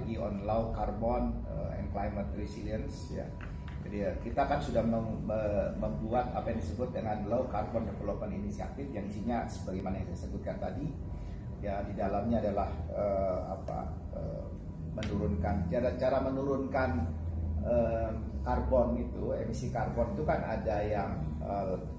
lagi on low carbon and climate resilience ya. Jadi kita kan sudah membuat apa yang disebut dengan low carbon development initiative yang isinya sebagaimana yang saya sebutkan tadi ya, di dalamnya adalah menurunkan cara menurunkan karbon itu, emisi karbon itu kan ada yang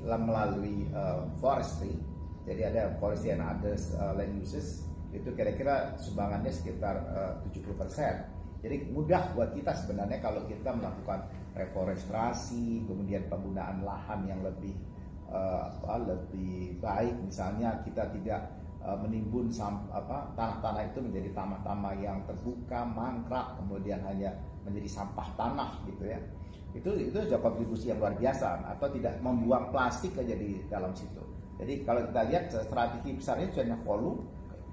melalui forestry. Jadi ada forestry and others land uses, itu kira-kira sumbangannya sekitar 70%. Jadi mudah buat kita sebenarnya kalau kita melakukan reforestasi, kemudian penggunaan lahan yang lebih baik, misalnya kita tidak menimbun tanah-tanah itu menjadi tanah-tanah yang terbuka, mangkrak, kemudian hanya menjadi sampah tanah gitu ya. Itu sudah kontribusi yang luar biasa, atau tidak membuang plastik aja di dalam situ. Jadi kalau kita lihat strategi besarnya itu hanya volume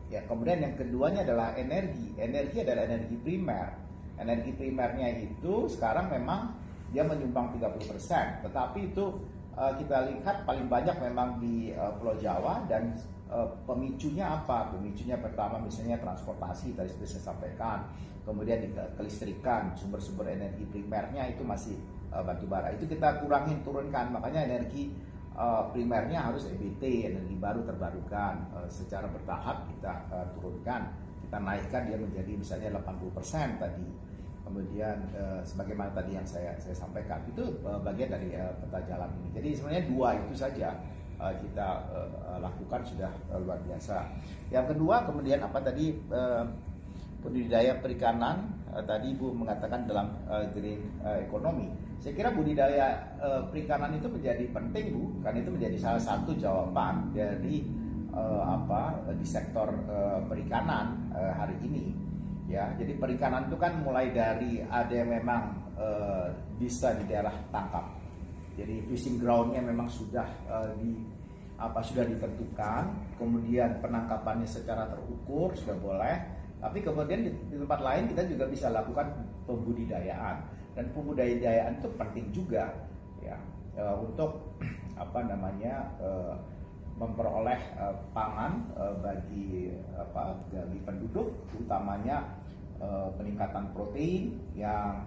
ya. Kemudian yang keduanya adalah energi. Energi adalah energi primer. Energi primernya itu sekarang memang dia menyumbang 30%, tetapi itu kita lihat paling banyak memang di Pulau Jawa. Dan pemicunya apa? Pemicunya pertama misalnya transportasi, tadi sudah saya sampaikan. Kemudian di kelistrikan, sumber-sumber energi primernya itu masih batu bara. Itu kita turunkan. Makanya energi primernya harus EBT, energi baru terbarukan. Secara bertahap kita turunkan. Kita naikkan dia menjadi misalnya 80% tadi. Kemudian sebagaimana tadi yang saya sampaikan, itu bagian dari peta jalan ini. Jadi sebenarnya dua itu saja kita lakukan sudah luar biasa. Yang kedua kemudian apa tadi, budidaya perikanan. Tadi Ibu mengatakan dalam green economy. Saya kira budidaya perikanan itu menjadi penting, Bu, karena itu menjadi salah satu jawaban dari di sektor perikanan hari ini. Ya, jadi perikanan itu kan mulai dari ada yang memang bisa di daerah tangkap. Jadi fishing groundnya memang sudah sudah ditentukan, kemudian penangkapannya secara terukur sudah boleh. Tapi kemudian di tempat lain kita juga bisa lakukan pembudidayaan, dan pembudidayaan itu penting juga ya untuk memperoleh pangan bagi penduduk, utamanya peningkatan protein yang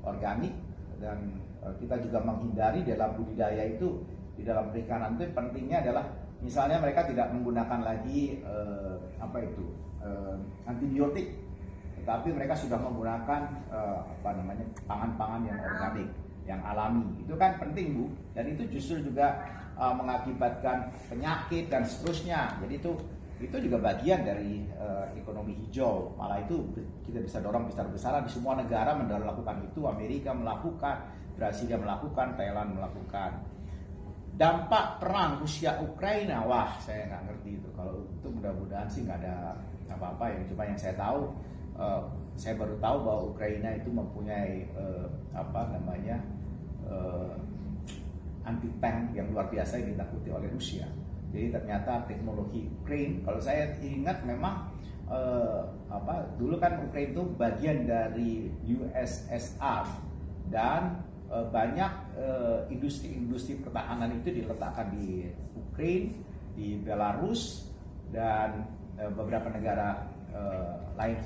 organik. Dan kita juga menghindari dalam budidaya itu, di dalam perikanan itu pentingnya adalah misalnya mereka tidak menggunakan lagi antibiotik, tetapi mereka sudah menggunakan pangan-pangan yang organik, yang alami. Itu kan penting, Bu, dan itu justru juga mengakibatkan penyakit dan seterusnya. Jadi itu juga bagian dari ekonomi hijau. Malah itu kita bisa dorong besar-besaran. Di semua negara melakukan itu. Amerika melakukan, Brasilia melakukan, Thailand melakukan. Dampak perang Rusia Ukraina, wah saya nggak ngerti itu. Kalau itu mudah-mudahan sih nggak ada apa-apa ya. Cuma yang saya tahu, saya baru tahu bahwa Ukraina itu mempunyai anti tank yang luar biasa yang ditakuti oleh Rusia. Jadi ternyata teknologi Ukraina, kalau saya ingat memang dulu kan Ukraina itu bagian dari USSR, dan banyak industri pertahanan itu diletakkan di Ukraina, di Belarus, dan beberapa negara lain.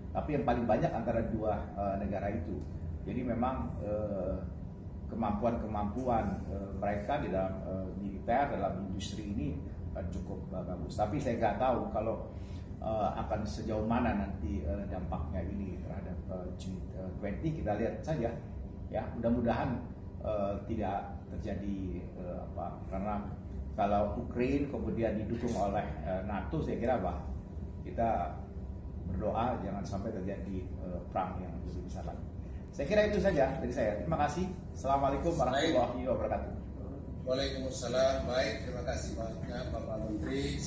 Tapi yang paling banyak antara dua negara itu. Jadi memang kemampuan mereka di dalam militer, dalam industri ini cukup bagus. Tapi saya nggak tahu kalau akan sejauh mana nanti dampaknya ini terhadap G20. Kita lihat saja ya, mudah-mudahan tidak terjadi karena kalau Ukraina kemudian didukung oleh NATO, saya kira kita berdoa jangan sampai terjadi perang yang lebih besar lagi. Saya kira itu saja dari saya. Terima kasih. Assalamualaikum warahmatullahi wabarakatuh. Waalaikumsalam. Baik, terima kasih banyak Bapak Menteri.